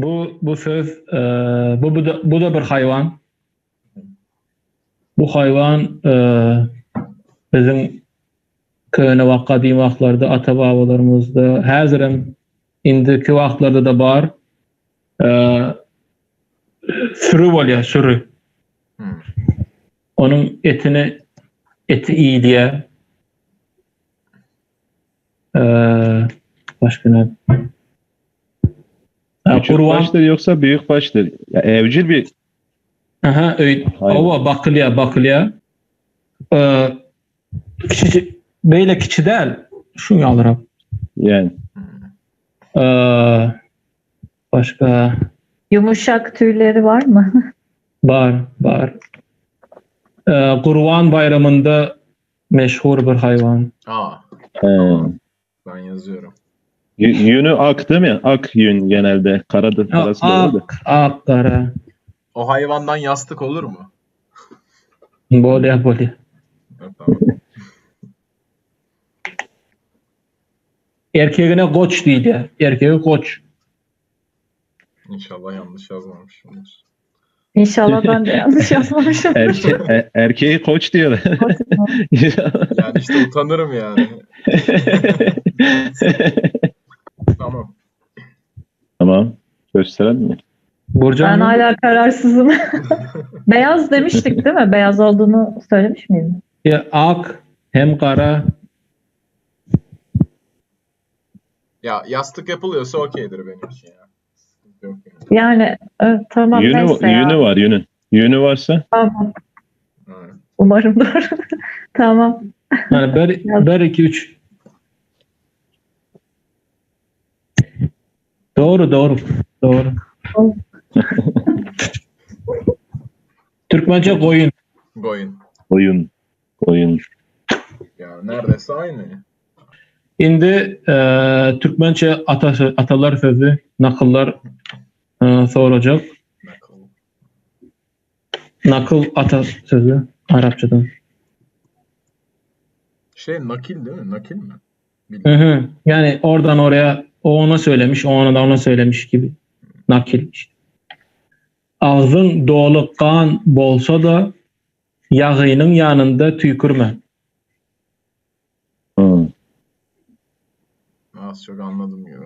Bu söz bu da bir hayvan. Bu hayvan bizim köhne ve kadim wagtlarda ata-babalarymızda häzirem indiki wagtlarda da bar. Sürü bolýar, sürü. Onun eti iyi diye. Başka ne? Küçük baştır yoksa büyük baştır? Ya, evcil bir Aha, ova bakılya. Beyle kiçi değil. Şunu alırım. yani. Başka Yumuşak tüyleri var mı? var. Kurban bayramında meşhur bir hayvan. Ben yazıyorum. Yünü ak değil mi? Ak yün genelde. Karadır. Karası da öyle. Ak, kara. O hayvandan yastık olur mu? Bolya. Tamam. Erkeğine koç diydi. Erkeği koç. İnşallah yanlış yazmamışımdır. İnşallah ben de yanlış yazmamışım. Erkeği koç diyorlar. Yani işte utanırım yani. Tamam. Tamam. Gösterelim mi? Burcan Ben hala kararsızım. Beyaz demiştik değil mi? Beyaz olduğunu söylemiş miydim? ya, ak hem kara. Ya yastık yapılıyorsa okeydir benim için ya. Yok yani. Yani tamam neyse ya. Yünü var yünü. Yünü varsa Tamam. Evet. Umarım doğru. Tamam. Yani bir iki üç. Doğru. Türkmence koyun. Koyun. Ya neredeyse aynı. Şimdi Türkmence atalar sözü, nakıllar soracak. Nakıl ata sözü Arapçadan. Nakil değil mi? Nakil mi? Hı. Yani oradan oraya o ona söylemiş, o ona da ona söylemiş gibi. Nakil işte. Ağzın dolu kan bolsa da yağının yanında tükürme. Az çok anladım gibi.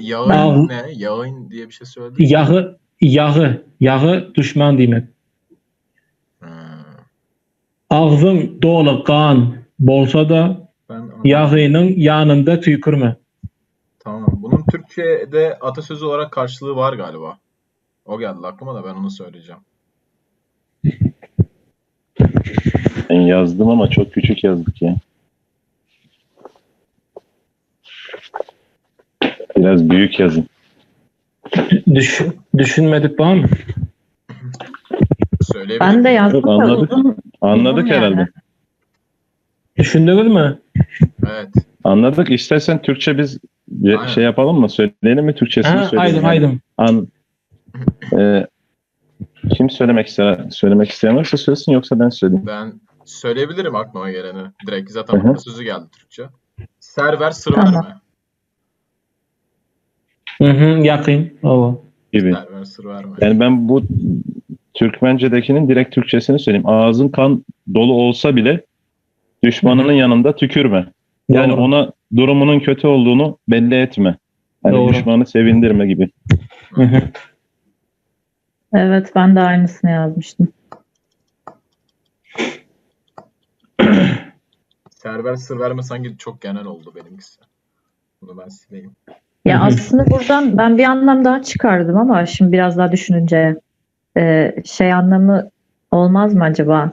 Yağın ne? Yağın diye bir şey söyledin. Yağı düşman demek. Ağzın dolu kan bolsa da yağının yanında tükürme. Tamam. Bunun Türkçe'de atasözü olarak karşılığı var galiba. O geldi aklıma da ben onu söyleyeceğim. ben yazdım ama çok küçük yazdık ya. Biraz büyük yazın. Düşünmedik var mı? Söyleyebilir Ben de miyim? yazdım. Yok, anladık yani. herhalde. Düşündünüz mü? Evet. Anladık. İstersen Türkçe biz Aynen. şey yapalım mı? Söyleyelim mi? Türkçesini söyleyelim. Haydim. Kim söylemek isteyen varsa söylesin yoksa ben söyleyeyim. Ben söyleyebilirim aklıma geleni. Direkt zaten atasözü geldi Türkçe. Ser ver sır verme. Yakın. O. Gibi. Ser ver sır verme. Yani ben bu Türkmence'dekinin direkt Türkçesini söyleyeyim. Ağzın kan dolu olsa bile düşmanının yanında tükürme. Yani Doğru. ona durumunun kötü olduğunu belli etme. Yani Doğru. düşmanı sevindirme gibi. Evet ben de aynısını yazmıştım. Ser ver sır verme sanki çok genel oldu benimkisi. Bunu ben sileyim. Ya aslında buradan ben bir anlam daha çıkardım ama şimdi biraz daha düşününce anlamı olmaz mı acaba?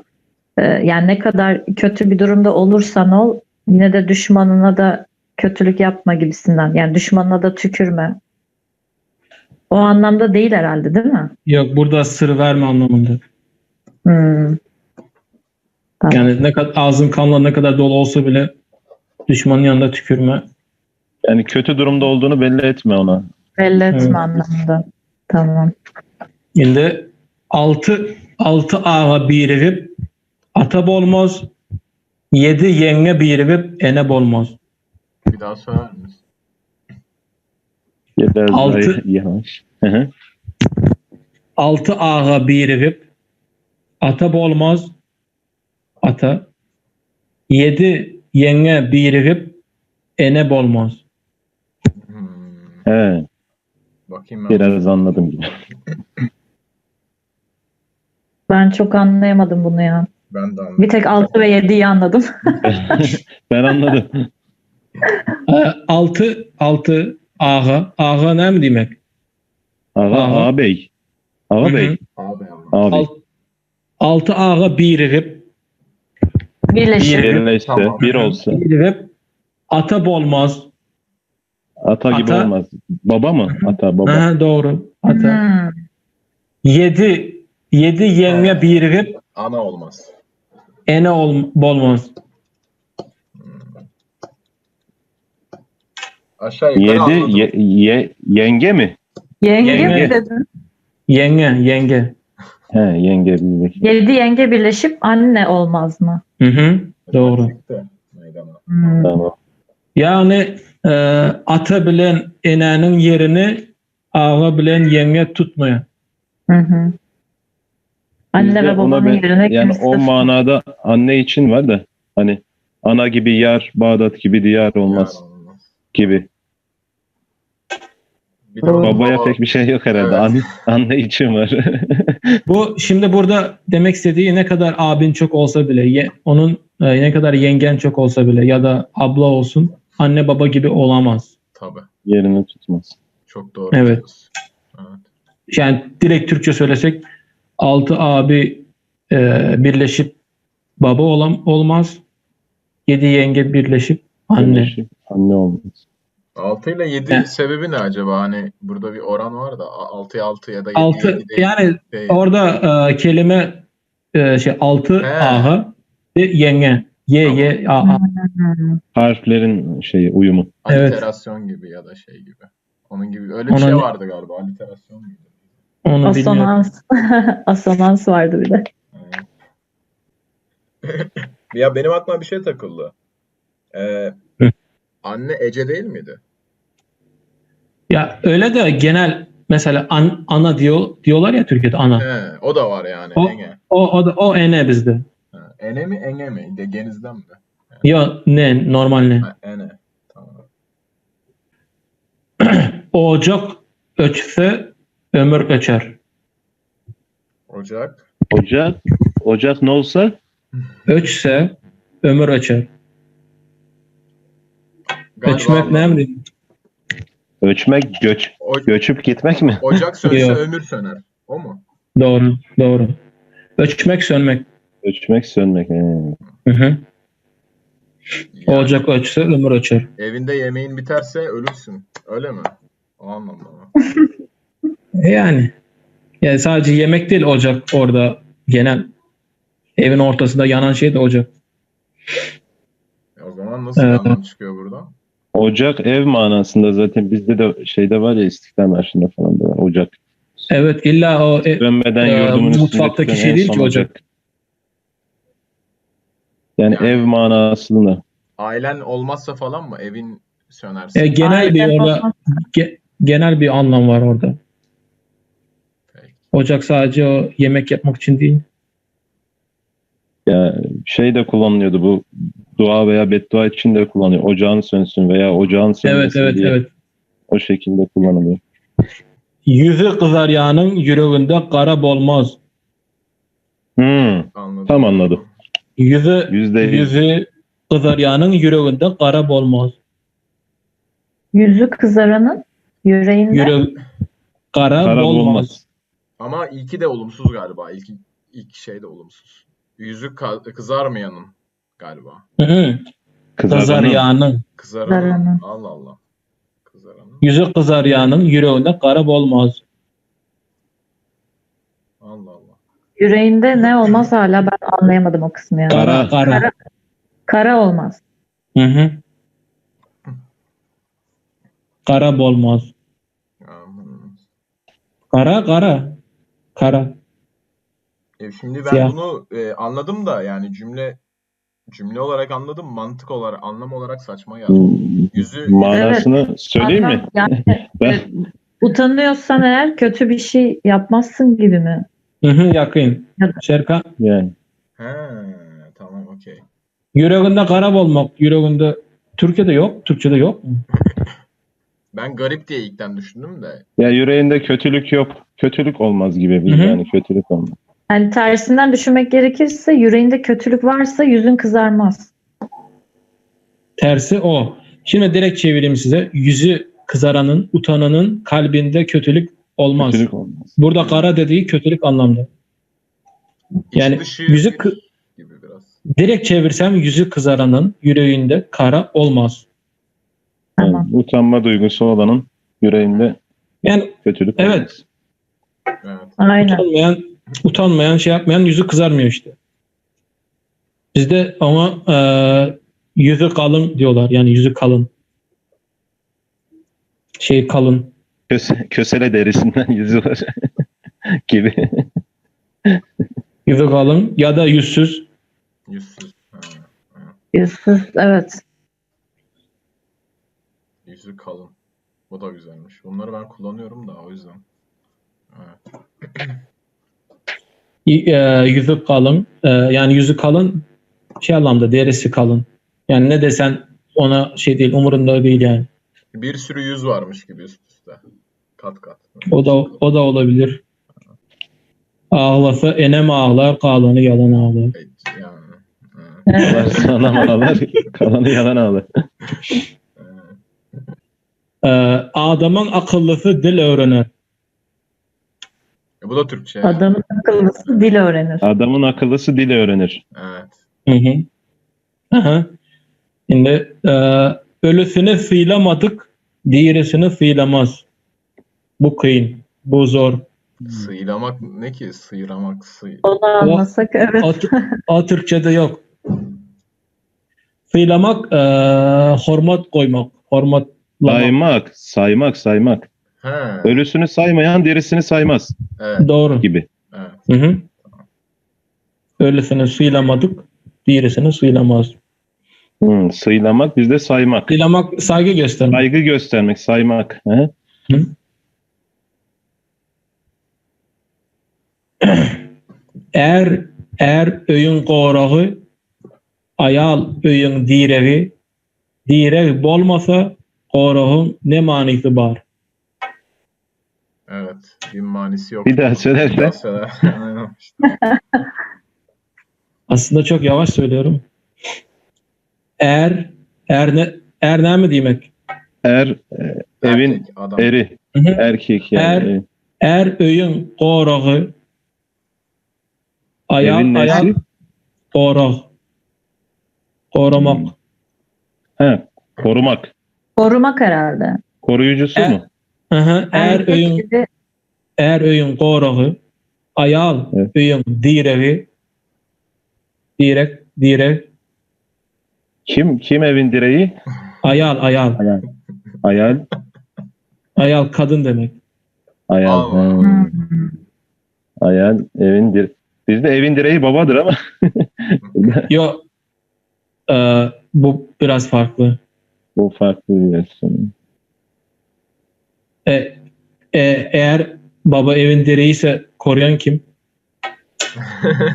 Yani ne kadar kötü bir durumda olursan ol yine de düşmanına da kötülük yapma gibisinden. Yani düşmanına da tükürme. O anlamda değil herhalde değil mi? Yok, burada sır verme anlamında. Tamam. Yani ne kadar ağzın kanla ne kadar dolu olsa bile düşmanın yanında tükürme. Yani kötü durumda olduğunu belli etme ona. Belli etme Evet. anlamında. Tamam. Şimdi altı ağa birigip ata bolmaz. 7 yenge birigip ene bolmaz. Bir daha söyler misin? Biraz Altı- daha yavaş. Hı hı. 6 ağa birigip ata bolmaz. Ata. 7 yenge birigip ene bolmaz. Hmm. He, Bakayım ben. biraz anladım gibi. Ben çok anlayamadım bunu ya. Ben de anladım. Bir tek 6 ve 7'yi anladım. Ben anladım. 6 ağa. Ağa ne mi demek? Ağa, Ağa. ağabey. Ağabey. Abi anladım. Ağabey. 6 ağa birigip Birleşim. Birleşse, Tamam. bir olsa. ata bolmaz. Ata gibi Ata. olmaz. Baba mı? Ata, baba. Aha, doğru. Ata. Hmm. 7 yenge birigip Ana olmaz. ene bolmaz. Aşağı yukarı 7 anladım. yenge mi? Yenge Yenge. mi dedin? Yenge. He, yenge bildik. 7 yenge birleşip anne olmaz mı? Hı, doğru. Çıktı meydana. Hmm. Tamam. Yani ata bilen enenin yerini ağa bilen yenge tutmuyor. Hı hı. Anne Bizde ve ona babanın yerine yani kimse o manada anne için var da hani ana gibi yar, Bağdat gibi diyar olmaz Yar olmaz. gibi. Bir de Babaya baba- pek bir şey yok herhalde. Evet. Anne için var. Bu şimdi burada demek istediği ne kadar abin çok olsa bile, onun ne kadar yengen çok olsa bile ya da abla olsun, anne baba gibi olamaz. Tabii. Yerini tutmaz. Çok doğru. Evet. diyorsun. Evet. Yani direkt Türkçe söylesek 6 abi birleşip baba olmaz. 7 yenge birleşip anne. Birleşik Anne olmaz. 6 ile 7 Heh. sebebi ne acaba? Hani burada bir oran var da 6'ya 6 ya da 7'ye 6 7 değil. yani Değil. orada kelime 6 He. ağa ve yenge. Y a a. Hmm. Harflerin uyumu. Evet. Aliterasyon gibi ya da şey gibi. Onun gibi. Öyle bir şey Onun- vardı galiba. Aliterasyon gibi. Onu bilmiyorum. Asonans. Asonans vardı bir de. Evet. Ya benim aklıma bir şey takıldı. Hı. Anne Ece değil miydi? Ya öyle de genel mesela ana diyorlar ya Türkiye'de ana. He, o da var yani. O- Enge. O ene bizde. Ha, ene mi enge mi? De genizden mi? Ya ne normal ne? Ha, ene. Tamam. Ocak öçse ömür öçer. Ocak. Ocak ne olsa Öçse ömür öçer. Galiba Öçmek ne anladım. mi? ölçmek, göçüp gitmek mi? Ocak sönse Yok. ömür söner. O mu? Doğru. Öçmek sönmek. Ölçmek, sönmek. He. Hı hı. Yani Ocak öçse ömür öçer. evinde yemeğin biterse ölürsün. Öyle mi? O anlamda mı? Yani sadece yemek değil ocak orada genel evin ortasında yanan şey de ocak. O zaman nasıl bir Evet. anlam çıkıyor burada? Ocak ev manasında zaten bizde de şeyde var ya İstiklal Marşı'nda falan da var. Ocak. Evet illa o Dönmeden yurdumun üstünde mutfaktaki tüten şey en değil son ki ocak. Yani Yani- ev manasında. Ailen olmazsa falan mı? Evin sönerse. Genel bir Aile orada babası. genel bir anlam var orada. Peki. Ocak sadece o yemek yapmak için değil. Ya şey de kullanılıyordu bu dua veya beddua için de kullanıyor. Ocağın sönsün veya ocağın sönmesin Evet. diye o şekilde kullanılıyor. Yüzü kızaryanın yüreğinde kara bolmaz. Anladım. Tam anladım. Yüzü kızaryanın yüreğinde kara bolmaz. Yüzü kızaranın yüreğinde. Yürek kara Kara bolmaz. olmaz. Ama ilki de olumsuz galiba. İlk şey de olumsuz. Yüzü kızarmayanın galiba. Hı. Kızaryanın. Kızaranın. Allah Allah. Kızaranın. Yüzü kızaryanın yüreğinde kara bolmaz. Allah Allah. Yüreğinde ne olmaz hala ben anlayamadım o kısmı ya. Kara. Kara olmaz. Hı. Kara bolmaz. Hmm. Kara. Şimdi ben Siyah. bunu anladım da yani cümle olarak anladım. Mantık olarak, anlam olarak saçma geldi. Yüzü Manasını söyleyeyim mi? Anlam- Yani, Ben utanıyorsan eğer kötü bir şey yapmazsın gibi mi? Hı hı, yakın. Serkan, Yani He, tamam okey. yüreğinde kara olmak, yüreğinde Türkiye'de yok, Türkçe'de yok mu? Ben garip diye ilkten düşündüm de. ya yüreğinde kötülük yok. Kötülük olmaz gibi bir Hı hı. yani kötülük olmaz. Yani tersinden düşünmek gerekirse yüreğinde kötülük varsa yüzün kızarmaz. Tersi o. Şimdi direkt çevireyim size. Yüzü kızaranın, utananın kalbinde kötülük olmaz. Kötülük olmaz. Burada kara dediği kötülük anlamda. İç Yani dışı yüzü bir gibi biraz. direkt çevirsem yüzü kızaranın yüreğinde kara olmaz. Yani Tamam. utanma duygusu olanın yüreğinde Yani kötülük evet. olmaz. Evet. Aynen. utanmayan şey yapmayan yüzü kızarmıyor işte. Bizde ama yüzü kalın diyorlar. Yani yüzü kalın. Şey kalın. Kösele derisinden yüzü var gibi. Yüzü kalın ya da yüzsüz. Yüzsüz. Ha, Yüzsüz, evet. yüzü kalın. Bu da güzelmiş. Bunları ben kullanıyorum da o yüzden. Evet. Yüzü kalın. Yani yüzü kalın şey anlamda derisi kalın. Yani ne desen ona şey değil, umurunda değil yani. Bir sürü yüz varmış gibi üst üste. Kat kat. O da olabilir. Ağlasa enem ağlar, kalanı yalan ağlar. Yani. Evet. Ağlar sana ağlar, kalanı yalan ağlar. Adamın akıllısı dil öğrenir. Bu da Türkçe. Adamın akıllısı dil öğrenir. Adamın akıllısı dili öğrenir. Evet. Hı hı. Aha. Şimdi ölüsünü sıylamadık, diğerisini sıylamaz. Bu kıyın, bu zor. Sıylamak ne ki? Sıyramak, Onu anlasak evet. O Türkçe'de yok. Sıylamak, hormat koymak, hormatlamak. Saymak. He. Ölüsünü saymayan dirisini saymaz Evet. Doğru. gibi. Evet. Hı hı. Öylesine sıylamadık, diğerisini sıylamaz. Sıylamak bizde saymak. Sıylamak saygı göstermek. Saygı göstermek, saymak. He? Hı. Er öyün qorağı, ayal öyün direvi, direk bolmasa qorağın ne manisi var? Evet. Bir manisi yok. Bir daha söylersen. Bir daha söyler. Aynen işte. Aslında çok yavaş söylüyorum. Er ne mi demek? Er, evin Erkek, adam. eri, Hı hı. erkek yani. Er öyün qorağı, Evin nesi? qoraq. Qoramak. He, korumak. Korumak herhalde. Koruyucusu mu? Hı hı. Erkek gibi Er öyün qorağı, ayal Evet. öyün direvi, direk, Kim evin direği? ayal. Ayal. Ayal kadın demek. Ayal. Allah. he. Ayal evin direği. Bizde evin direği babadır ama. Yo, bu biraz farklı. Bu farklı bir versiyon. Eğer baba evin direği ise koruyan kim?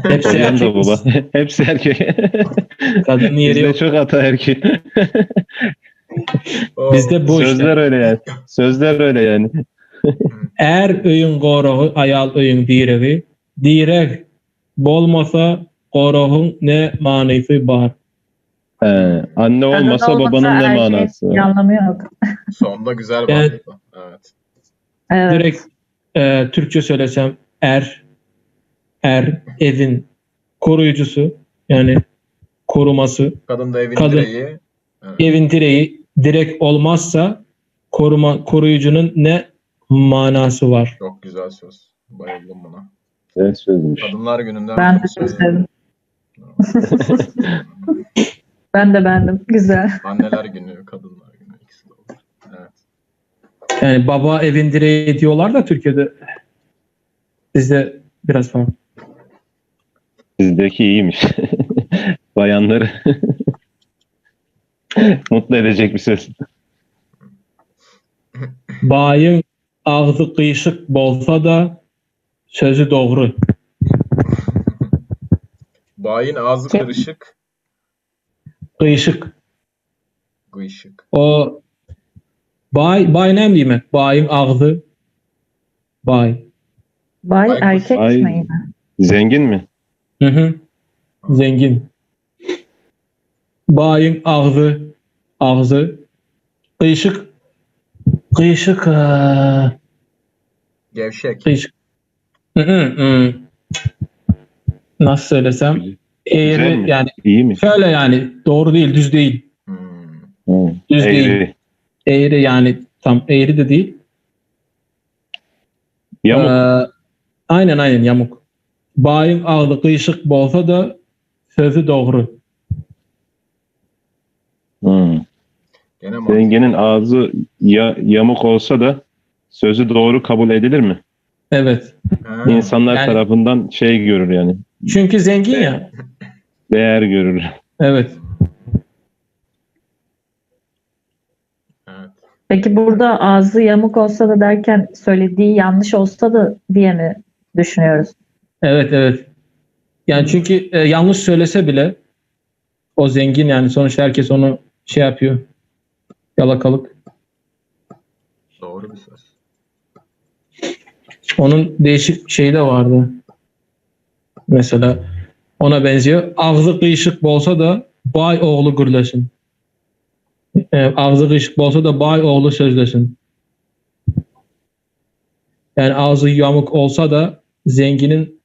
Hepsi Koruyan da erkek. baba. Hepsi erkek. Kadının yeri Bizde yok. çok ataerkil. Bizde bu Sözler işte. öyle yani. Sözler öyle yani. Er öyün qorağı, ayal öyün direvi, direk bolmasa qorağın ne manisi var? Anne kadın olmasa babanın ne erkeğin manası bir var? anlamı yok. Sonunda güzel Evet. bağladı. Evet. Evet. Direkt Türkçe söylesem evin koruyucusu, yani koruması. Kadın da evin Kadın. direği. Evet. Evin direği direkt olmazsa koruyucunun ne manası var? Çok güzel söz. Bayıldım buna. Güzel sözmüş. Kadınlar gününden Ben de söz. çok sevdim. Ben de beğendim. Güzel. Anneler günü, kadınlar günü ikisi de olur. Evet. Yani baba evin direği diyorlar da Türkiye'de, bizde biraz farklı. Sizdeki iyiymiş. Bayanları mutlu edecek bir söz. Bayın ağzı kıyışık bolsa da sözü doğru. Bayin ağzı kırışık, Kıyışık. gıyşık. O bay ne demek? Bayın ağzı bay. Bay Baykuş. erkek Ay. mi yine? Zengin mi? Hı hı. Zengin. Bayın ağzı kıyışık. Kıyışık. Gevşek. Kıyışık. Hı hı, hı. Nasıl söylesem? Güzel Eğri mi? yani İyi mi? şöyle yani doğru değil, düz değil. Hmm. Hı. Düz değil. Eğri. Eğri yani tam eğri de değil. Yamuk. Aynen yamuk. Bayın ağzı kıyışık bolsa da sözü doğru. Hı. Gene mantıklı. Zenginin ağzı yamuk olsa da sözü doğru kabul edilir mi? Evet. Ha. İnsanlar Yani- tarafından şey görür yani. Çünkü zengin ya. Değer görür. Evet. Evet. Peki burada ağzı yamuk olsa da derken söylediği yanlış olsa da diye mi düşünüyoruz? Evet. Yani çünkü yanlış söylese bile o zengin yani sonuçta herkes onu şey yapıyor. Yalakalık. Doğru bir söz. Onun değişik şeyi de vardı. Mesela ona benziyor. Ağzı kıyışık bolsa da bay oğlu gürlesin. Ağzı kıyışık bolsa da bay oğlu sözlesin. Yani ağzı yamuk olsa da zenginin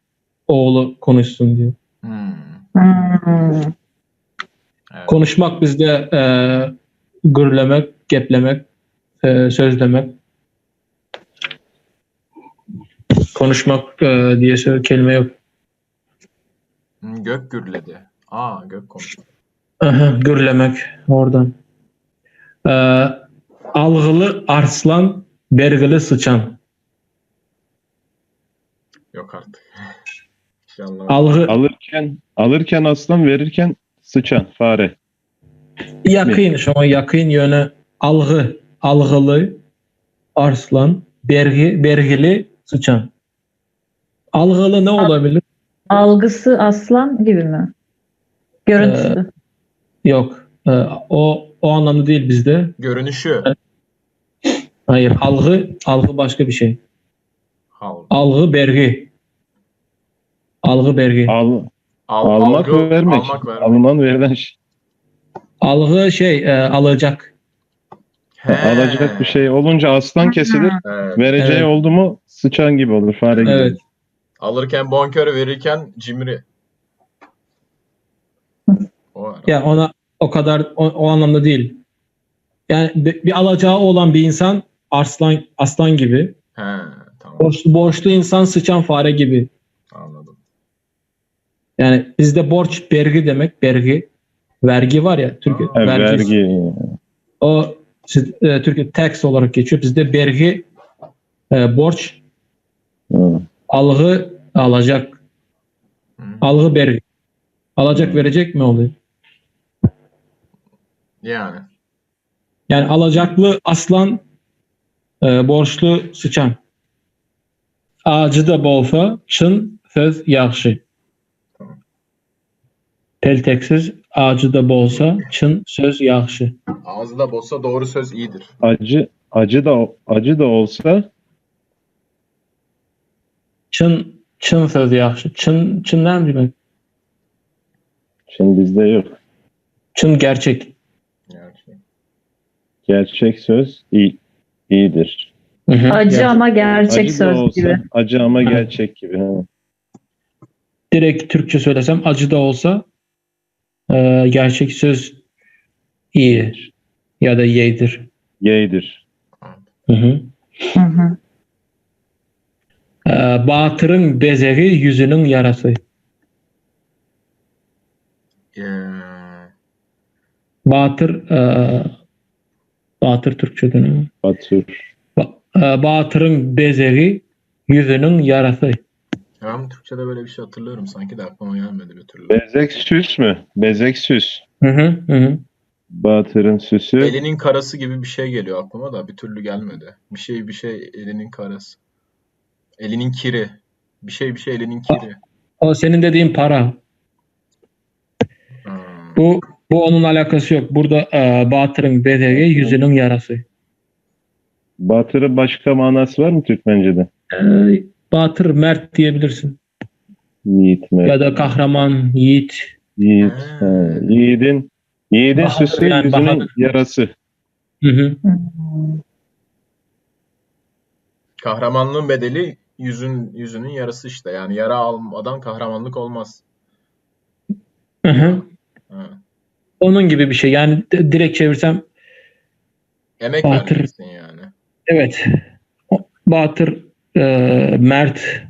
oğlu konuşsun diyor. Hmm. Hmm. Evet. Konuşmak bizde gürlemek, geplemek, sözlemek. Konuşmak diye kelime yok. Gök gürledi. Gök konuştu. Aha, gürlemek oradan. Algılı arslan, bergili sıçan. Yok artık. İnşallah. Algı Alırken aslan, verirken sıçan, fare. yakın, şuna yakın yönü algılı arslan, bergili sıçan. Algılı ne olabilir? Algısı aslan gibi mi? Görüntüsü. Yok. O anlamda değil bizde. Görünüşü. Hayır. Algı başka bir şey. Algı. Algı bergi. Algı bergi. Almak ve vermek. Almak vermek. Alınan verilen şey. Algı alacak. He. Alacak bir şey olunca aslan kesilir. Evet. Vereceği Evet. oldu mu sıçan gibi olur, fare gibi Evet. olur. Alırken bonkör, verirken cimri. O var. Ya ona o kadar o anlamda değil. Yani bir alacağı olan bir insan aslan gibi. He, tamam. Borçlu insan sıçan fare gibi. Anladım. Yani bizde borç vergi demek. Vergi. Vergi var ya Türkiye. Ha, Vergi. vergi. O Türkiye tax olarak geçiyor. Bizde vergi borç, Hı. algı alacak. Hı. Algı vergi. Alacak verecek mi oluyor? Yani. Yani alacaklı aslan, borçlu sıçan. Ağacı da bolsa çın söz yaxşı. Tamam. Pelteksiz ağacı da bolsa çın söz yaxşı. Ağzı da bozsa doğru söz iyidir. Acı da olsa Çın söz yaxşı. Çın ne demek? şimdi bizde yok. Çın gerçek. Gerçi. Gerçek söz iyidir. Hı hı. Acı Yani ama gerçek Acı da söz olsa gibi. acı ama Evet. gerçek gibi. Ha. direkt Türkçe söylesem acı da olsa gerçek söz iyidir ya da yedir. Yeğdir. Hı hı. Hı hı. Batırın bezeği yüzünün yarası. Ee, Batır Türkçe değil mi? Batur. Batırın bezeği yüzünün yarası. ben Türkçe'de böyle bir şey hatırlıyorum. Sanki de aklıma gelmedi bir türlü. Bezek süs mü? Bezek süs. Hı hı. Hı hı. Batır'ın süsü. Elinin karası gibi bir şey geliyor aklıma da bir türlü gelmedi. Bir şey elinin karası. Elinin kiri. Bir şey elinin kiri. O senin dediğin para. Hmm. Bu onun alakası yok. Burada Batır'ın bedeli yüzünün yarası. Batır'ın başka manası var mı Türkmence'de? Batır mert diyebilirsin. Yiğit mi? Ya da kahraman, yiğit. Yiğit. Ha. Yiğidin Bahadır, süsü, yani yüzünün Bahadır. yarası. Hı hı. Kahramanlığın bedeli yüzünün yarısı işte. Yani yara almadan kahramanlık olmaz. Hı hı. Ha. Onun gibi bir şey. Yani direkt çevirsem Emek Batır. vereceksin yani. Evet. Batır mert,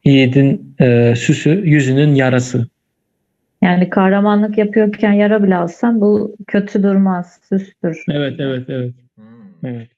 yiğidin süsü, yüzünün yarası. Yani kahramanlık yapıyorken yara bile alsan bu kötü durmaz, süstür. Evet. Hmm. Evet.